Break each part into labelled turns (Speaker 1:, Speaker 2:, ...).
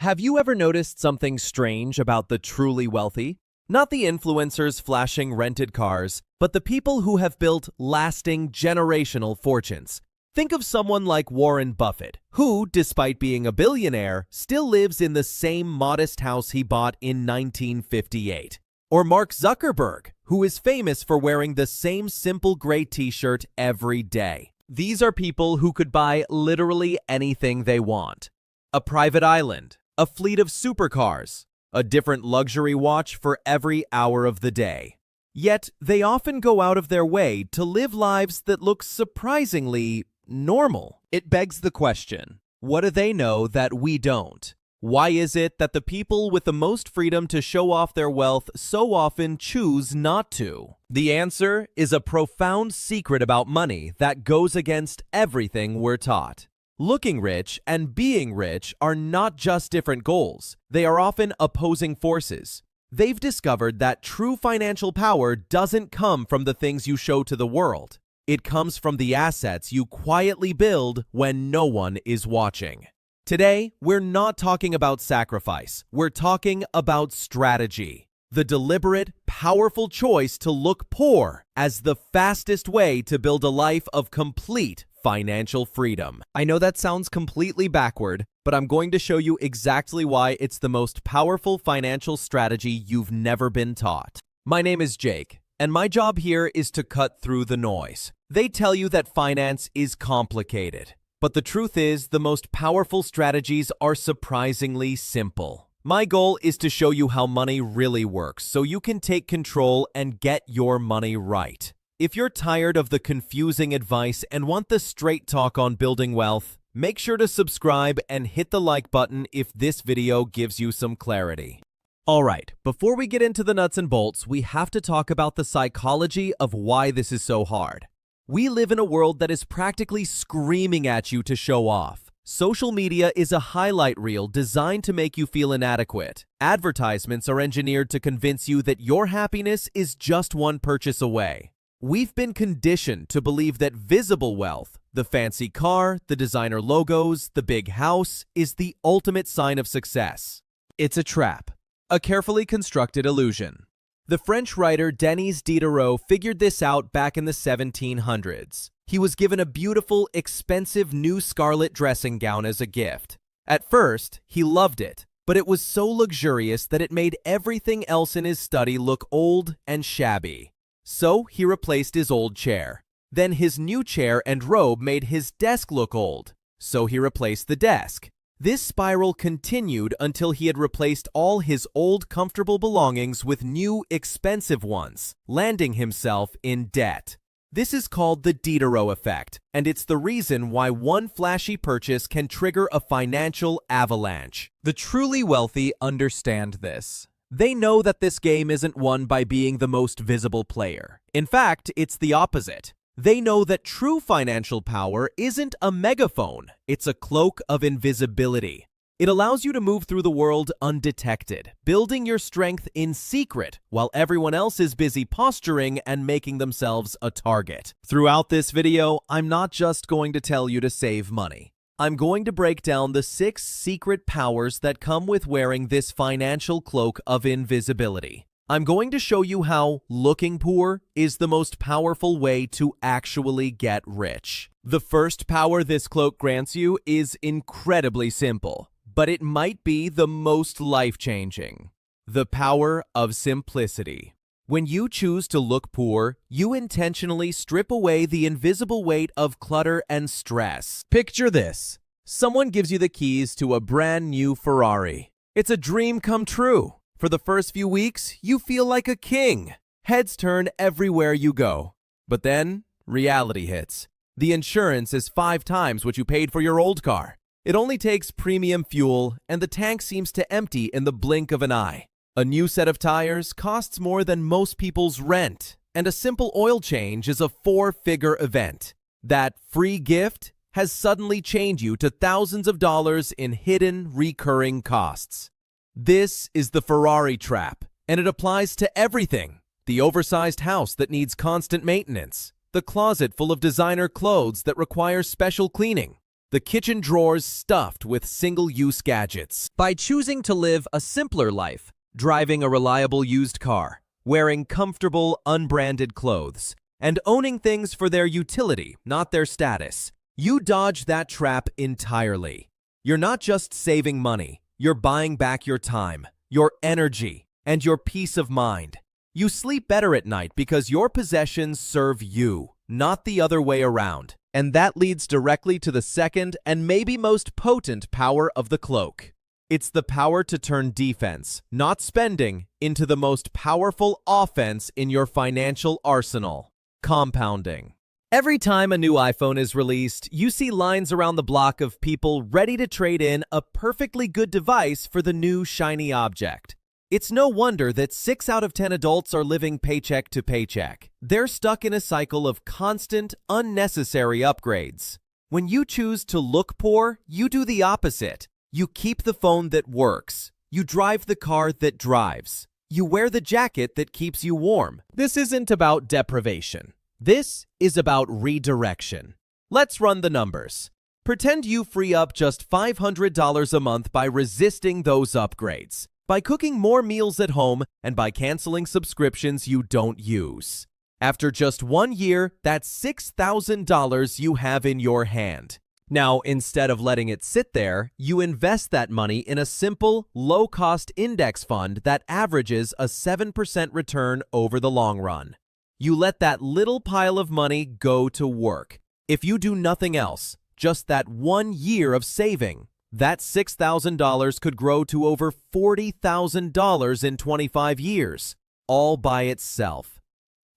Speaker 1: Have you ever noticed something strange about the truly wealthy? Not the influencers flashing rented cars, but the people who have built lasting generational fortunes. Think of someone like Warren Buffett, who, despite being a billionaire, still lives in the same modest house he bought in 1958. Or Mark Zuckerberg, who is famous for wearing the same simple gray t-shirt every day. These are people who could buy literally anything they want. A private island, a fleet of supercars, a different luxury watch for every hour of the day. Yet, they often go out of their way to live lives that look surprisingly normal. It begs the question, what do they know that we don't? Why is it that the people with the most freedom to show off their wealth so often choose not to? The answer is a profound secret about money that goes against everything we're taught. Looking rich and being rich are not just different goals. They are often opposing forces. They've discovered that true financial power doesn't come from the things you show to the world. It comes from the assets you quietly build when no one is watching. Today, we're not talking about sacrifice. We're talking about strategy. The deliberate, powerful choice to look poor as the fastest way to build a life of complete financial freedom. I know that sounds completely backward, but I'm going to show you exactly why it's the most powerful financial strategy you've never been taught. My name is Jake, and my job here is to cut through the noise. They tell you that finance is complicated, but the truth is the most powerful strategies are surprisingly simple. My goal is to show you how money really works so you can take control and get your money right. If you're tired of the confusing advice and want the straight talk on building wealth, make sure to subscribe and hit the like button if this video gives you some clarity. Alright, before we get into the nuts and bolts, we have to talk about the psychology of why this is so hard. We live in a world that is practically screaming at you to show off. Social media is a highlight reel designed to make you feel inadequate. Advertisements are engineered to convince you that your happiness is just one purchase away. We've been conditioned to believe that visible wealth, the fancy car, the designer logos, the big house, is the ultimate sign of success. It's a trap, a carefully constructed illusion. The French writer Denis Diderot figured this out back in the 1700s. He was given a beautiful, expensive new scarlet dressing gown as a gift. At first, he loved it, but it was so luxurious that it made everything else in his study look old and shabby. So he replaced his old chair. Then his new chair and robe made his desk look old. So he replaced the desk. This spiral continued until he had replaced all his old comfortable belongings with new expensive ones, landing himself in debt. This is called the Diderot Effect, and it's the reason why one flashy purchase can trigger a financial avalanche. The truly wealthy understand this. They know that this game isn't won by being the most visible player. In fact, it's the opposite. They know that true financial power isn't a megaphone, it's a cloak of invisibility. It allows you to move through the world undetected, building your strength in secret while everyone else is busy posturing and making themselves a target. Throughout this video, I'm not just going to tell you to save money. I'm going to break down the 6 secret powers that come with wearing this financial cloak of invisibility. I'm going to show you how looking poor is the most powerful way to actually get rich. The first power this cloak grants you is incredibly simple, but it might be the most life-changing. The power of simplicity. When you choose to look poor, you intentionally strip away the invisible weight of clutter and stress. Picture this. Someone gives you the keys to a brand new Ferrari. It's a dream come true. For the first few weeks, you feel like a king. Heads turn everywhere you go. But then, reality hits. The insurance is 5 times what you paid for your old car. It only takes premium fuel, and the tank seems to empty in the blink of an eye. A new set of tires costs more than most people's rent, and a simple oil change is a 4-figure event. That free gift has suddenly chained you to thousands of dollars in hidden, recurring costs. This is the Ferrari trap, and it applies to everything. The oversized house that needs constant maintenance, the closet full of designer clothes that require special cleaning, the kitchen drawers stuffed with single-use gadgets. By choosing to live a simpler life, driving a reliable used car, wearing comfortable, unbranded clothes, and owning things for their utility, not their status, you dodge that trap entirely. You're not just saving money, you're buying back your time, your energy, and your peace of mind. You sleep better at night because your possessions serve you, not the other way around. And that leads directly to the second and maybe most potent power of the cloak. It's the power to turn defense, not spending, into the most powerful offense in your financial arsenal: compounding. Every time a new iPhone is released, you see lines around the block of people ready to trade in a perfectly good device for the new shiny object. It's no wonder that 6 out of 10 adults are living paycheck to paycheck. They're stuck in a cycle of constant, unnecessary upgrades. When you choose to look poor, you do the opposite. You keep the phone that works. You drive the car that drives. You wear the jacket that keeps you warm. This isn't about deprivation. This is about redirection. Let's run the numbers. Pretend you free up just $500 a month by resisting those upgrades, by cooking more meals at home, and by canceling subscriptions you don't use. After just 1 year, that's $6,000 you have in your hand. Now, instead of letting it sit there, you invest that money in a simple, low-cost index fund that averages a 7% return over the long run. You let that little pile of money go to work. If you do nothing else, just that 1 year of saving, that $6,000 could grow to over $40,000 in 25 years, all by itself.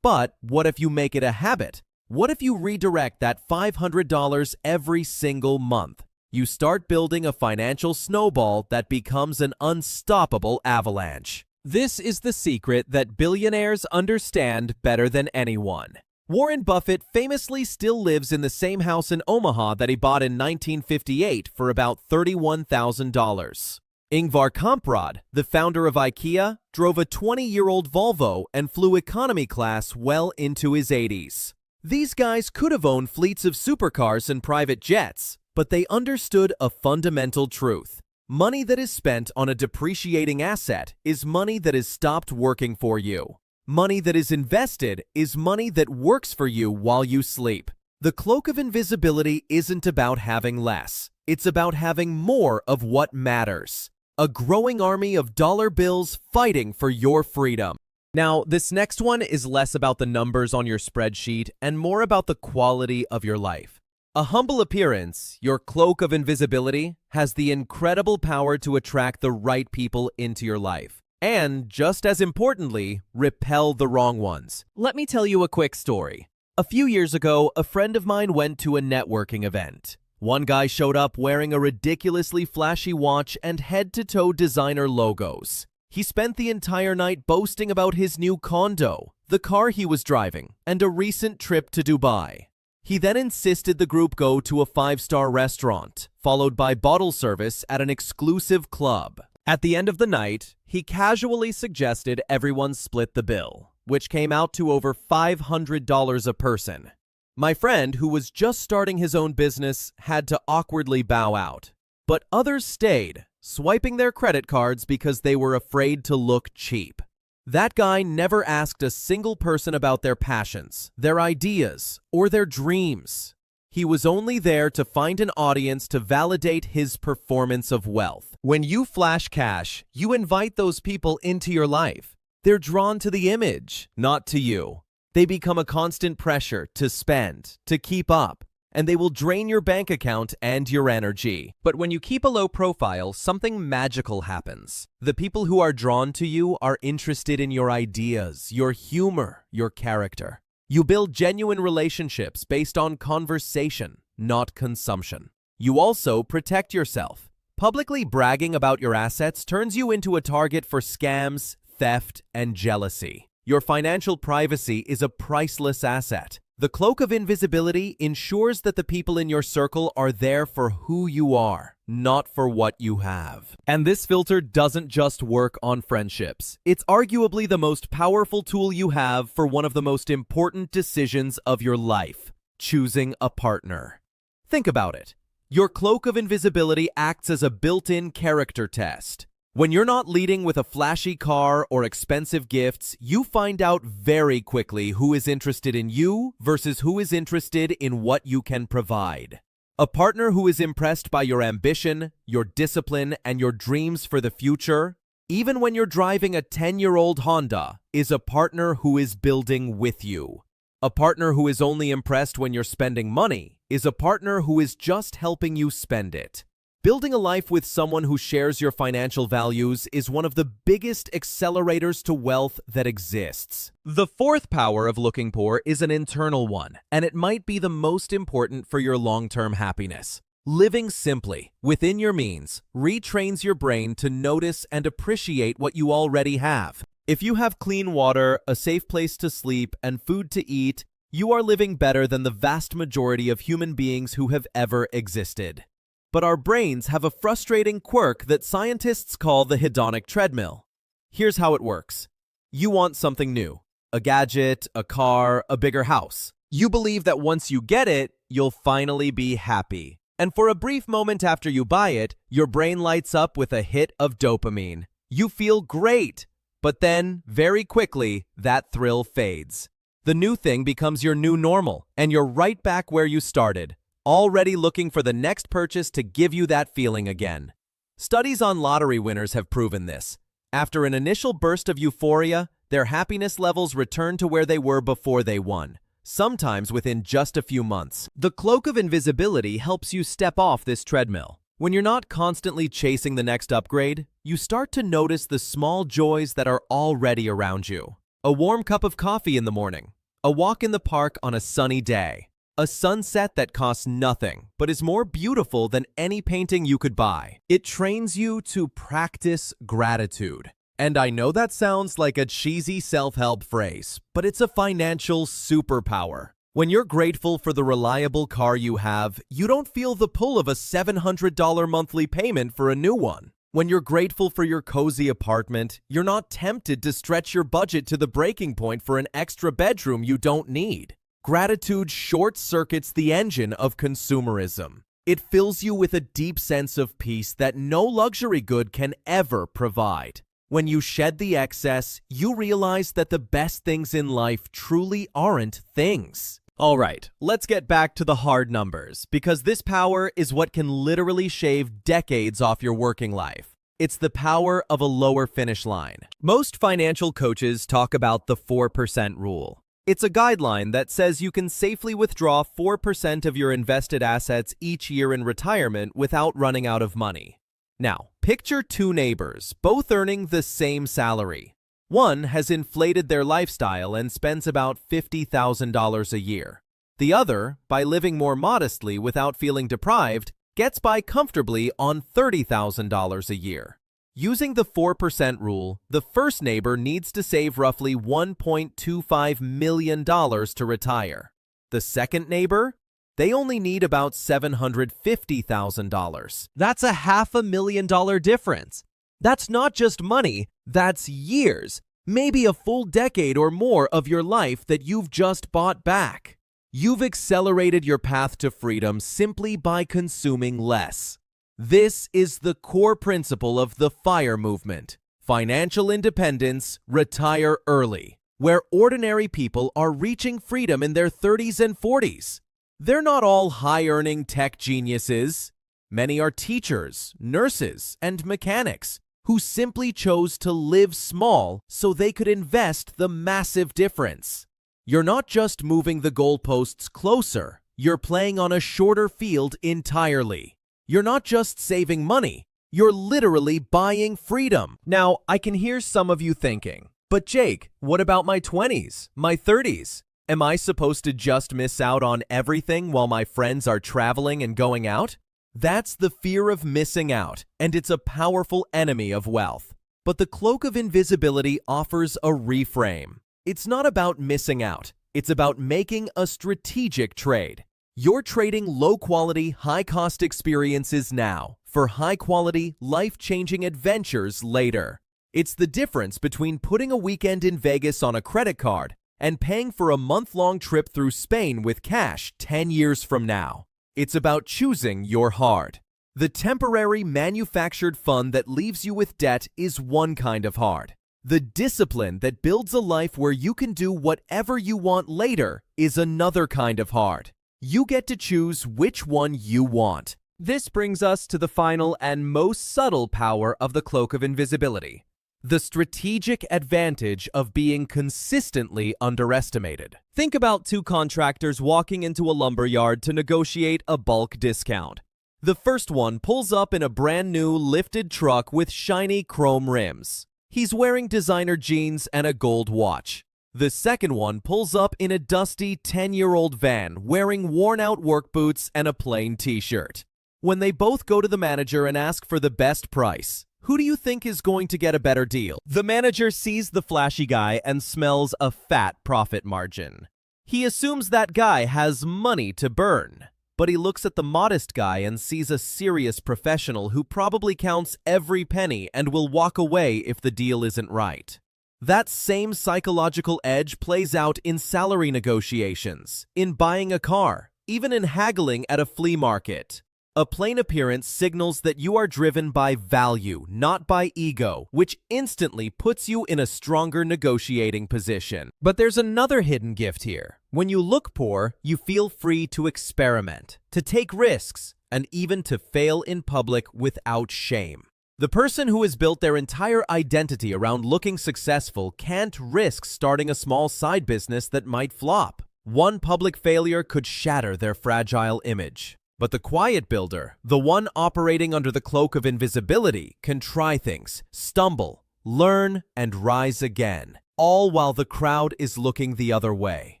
Speaker 1: But what if you make it a habit? What if you redirect that $500 every single month? You start building a financial snowball that becomes an unstoppable avalanche. This is the secret that billionaires understand better than anyone. Warren Buffett famously still lives in the same house in Omaha that he bought in 1958 for about $31,000. Ingvar Kamprad, the founder of IKEA, drove a 20-year-old Volvo and flew economy class well into his 80s. These guys could have owned fleets of supercars and private jets, but they understood a fundamental truth. Money that is spent on a depreciating asset is money that has stopped working for you. Money that is invested is money that works for you while you sleep. The cloak of invisibility isn't about having less. It's about having more of what matters. A growing army of dollar bills fighting for your freedom. Now, this next one is less about the numbers on your spreadsheet and more about the quality of your life. A humble appearance, your cloak of invisibility, has the incredible power to attract the right people into your life. And, just as importantly, repel the wrong ones. Let me tell you a quick story. A few years ago, a friend of mine went to a networking event. One guy showed up wearing a ridiculously flashy watch and head-to-toe designer logos. He spent the entire night boasting about his new condo, the car he was driving, and a recent trip to Dubai. He then insisted the group go to a 5-star restaurant, followed by bottle service at an exclusive club. At the end of the night, he casually suggested everyone split the bill, which came out to over $500 a person. My friend, who was just starting his own business, had to awkwardly bow out. But others stayed, swiping their credit cards because they were afraid to look cheap. That guy never asked a single person about their passions, their ideas, or their dreams. He was only there to find an audience to validate his performance of wealth. When you flash cash, you invite those people into your life. They're drawn to the image, not to you. They become a constant pressure to spend, to keep up, and they will drain your bank account and your energy. But when you keep a low profile, something magical happens. The people who are drawn to you are interested in your ideas, your humor, your character. You build genuine relationships based on conversation, not consumption. You also protect yourself. Publicly bragging about your assets turns you into a target for scams, theft, and jealousy. Your financial privacy is a priceless asset. The cloak of invisibility ensures that the people in your circle are there for who you are, not for what you have. And this filter doesn't just work on friendships. It's arguably the most powerful tool you have for one of the most important decisions of your life: choosing a partner. Think about it. Your cloak of invisibility acts as a built-in character test. When you're not leading with a flashy car or expensive gifts, you find out very quickly who is interested in you versus who is interested in what you can provide. A partner who is impressed by your ambition, your discipline, and your dreams for the future, even when you're driving a 10-year-old Honda, is a partner who is building with you. A partner who is only impressed when you're spending money is a partner who is just helping you spend it. Building a life with someone who shares your financial values is one of the biggest accelerators to wealth that exists. The fourth power of looking poor is an internal one, and it might be the most important for your long-term happiness. Living simply, within your means, retrains your brain to notice and appreciate what you already have. If you have clean water, a safe place to sleep, and food to eat, you are living better than the vast majority of human beings who have ever existed. But our brains have a frustrating quirk that scientists call the hedonic treadmill. Here's how it works. You want something new, a gadget, a car, a bigger house. You believe that once you get it, you'll finally be happy. And for a brief moment after you buy it, your brain lights up with a hit of dopamine. You feel great, but then, very quickly, that thrill fades. The new thing becomes your new normal, and you're right back where you started, already looking for the next purchase to give you that feeling again. Studies on lottery winners have proven this. After an initial burst of euphoria, their happiness levels return to where they were before they won, sometimes within just a few months. The cloak of invisibility helps you step off this treadmill. When you're not constantly chasing the next upgrade, you start to notice the small joys that are already around you. A warm cup of coffee in the morning, a walk in the park on a sunny day, a sunset that costs nothing, but is more beautiful than any painting you could buy. It trains you to practice gratitude. And I know that sounds like a cheesy self-help phrase, but it's a financial superpower. When you're grateful for the reliable car you have, you don't feel the pull of a $700 monthly payment for a new one. When you're grateful for your cozy apartment, you're not tempted to stretch your budget to the breaking point for an extra bedroom you don't need. Gratitude short-circuits the engine of consumerism. It fills you with a deep sense of peace that no luxury good can ever provide. When you shed the excess, you realize that the best things in life truly aren't things. All right, let's get back to the hard numbers, because this power is what can literally shave decades off your working life. It's the power of a lower finish line. Most financial coaches talk about the 4% rule. It's a guideline that says you can safely withdraw 4% of your invested assets each year in retirement without running out of money. Now, picture two neighbors, both earning the same salary. One has inflated their lifestyle and spends about $50,000 a year. The other, by living more modestly without feeling deprived, gets by comfortably on $30,000 a year. Using the 4% rule, the first neighbor needs to save roughly $1.25 million to retire. The second neighbor? They only need about $750,000. That's a $500,000 difference. That's not just money, that's years, maybe a full decade or more of your life that you've just bought back. You've accelerated your path to freedom simply by consuming less. This is the core principle of the FIRE movement. Financial independence, retire early, where ordinary people are reaching freedom in their 30s and 40s. They're not all high-earning tech geniuses. Many are teachers, nurses, and mechanics who simply chose to live small so they could invest the massive difference. You're not just moving the goalposts closer, you're playing on a shorter field entirely. You're not just saving money, you're literally buying freedom. Now, I can hear some of you thinking, but Jake, what about my 20s, my 30s? Am I supposed to just miss out on everything while my friends are traveling and going out? That's the fear of missing out, and it's a powerful enemy of wealth. But the cloak of invisibility offers a reframe. It's not about missing out, it's about making a strategic trade. You're trading low-quality, high-cost experiences now for high-quality, life-changing adventures later. It's the difference between putting a weekend in Vegas on a credit card and paying for a month-long trip through Spain with cash 10 years from now. It's about choosing your hard. The temporary manufactured fun that leaves you with debt is one kind of hard. The discipline that builds a life where you can do whatever you want later is another kind of hard. You get to choose which one you want. This brings us to the final and most subtle power of the Cloak of Invisibility: the strategic advantage of being consistently underestimated. Think about two contractors walking into a lumber yard to negotiate a bulk discount. The first one pulls up in a brand new lifted truck with shiny chrome rims. He's wearing designer jeans and a gold watch. The second one pulls up in a dusty 10-year-old van wearing worn-out work boots and a plain t-shirt. When they both go to the manager and ask for the best price, who do you think is going to get a better deal? The manager sees the flashy guy and smells a fat profit margin. He assumes that guy has money to burn, but he looks at the modest guy and sees a serious professional who probably counts every penny and will walk away if the deal isn't right. That same psychological edge plays out in salary negotiations, in buying a car, even in haggling at a flea market. A plain appearance signals that you are driven by value, not by ego, which instantly puts you in a stronger negotiating position. But there's another hidden gift here. When you look poor, you feel free to experiment, to take risks, and even to fail in public without shame. The person who has built their entire identity around looking successful can't risk starting a small side business that might flop. One public failure could shatter their fragile image. But the quiet builder, the one operating under the cloak of invisibility, can try things, stumble, learn, and rise again, all while the crowd is looking the other way.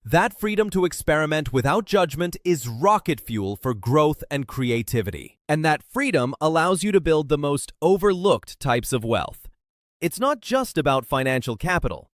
Speaker 1: That freedom to experiment without judgment is rocket fuel for growth and creativity. And that freedom allows you to build the most overlooked types of wealth. It's not just about financial capital.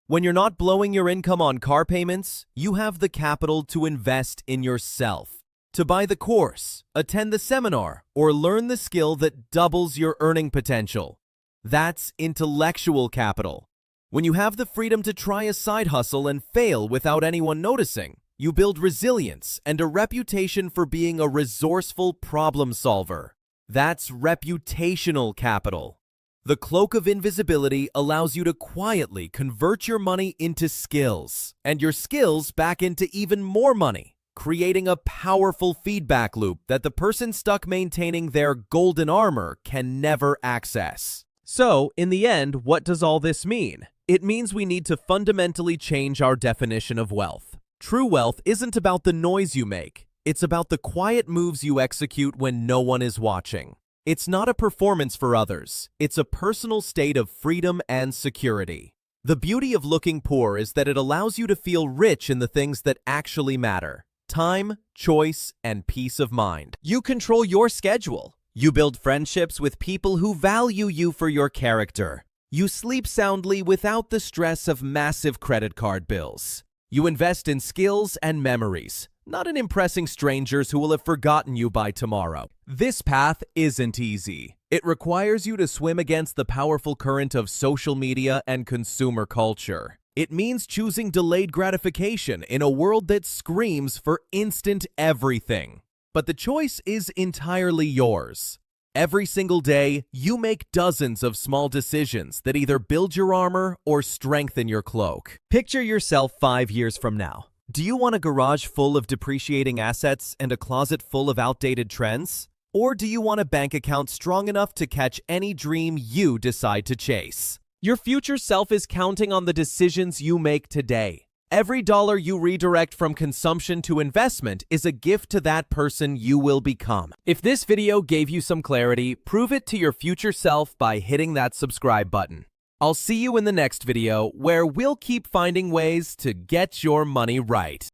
Speaker 1: When you're not blowing your income on car payments, you have the capital to invest in yourself. To buy the course, attend the seminar, or learn the skill that doubles your earning potential. That's intellectual capital. When you have the freedom to try a side hustle and fail without anyone noticing, you build resilience and a reputation for being a resourceful problem solver. That's reputational capital. The cloak of invisibility allows you to quietly convert your money into skills, and your skills back into even more money, creating a powerful feedback loop that the person stuck maintaining their golden armor can never access. So, in the end, what does all this mean? It means we need to fundamentally change our definition of wealth. True wealth isn't about the noise you make. It's about the quiet moves you execute when no one is watching. It's not a performance for others. It's a personal state of freedom and security. The beauty of looking poor is that it allows you to feel rich in the things that actually matter: time, choice, and peace of mind. You control your schedule. You build friendships with people who value you for your character. You sleep soundly without the stress of massive credit card bills. You invest in skills and memories, not in impressing strangers who will have forgotten you by tomorrow. This path isn't easy. It requires you to swim against the powerful current of social media and consumer culture. It means choosing delayed gratification in a world that screams for instant everything. But the choice is entirely yours. Every single day, you make dozens of small decisions that either build your armor or strengthen your cloak. Picture yourself 5 years from now. Do you want a garage full of depreciating assets and a closet full of outdated trends? Or do you want a bank account strong enough to catch any dream you decide to chase? Your future self is counting on the decisions you make today. Every dollar you redirect from consumption to investment is a gift to that person you will become. If this video gave you some clarity, prove it to your future self by hitting that subscribe button. I'll see you in the next video, where we'll keep finding ways to get your money right.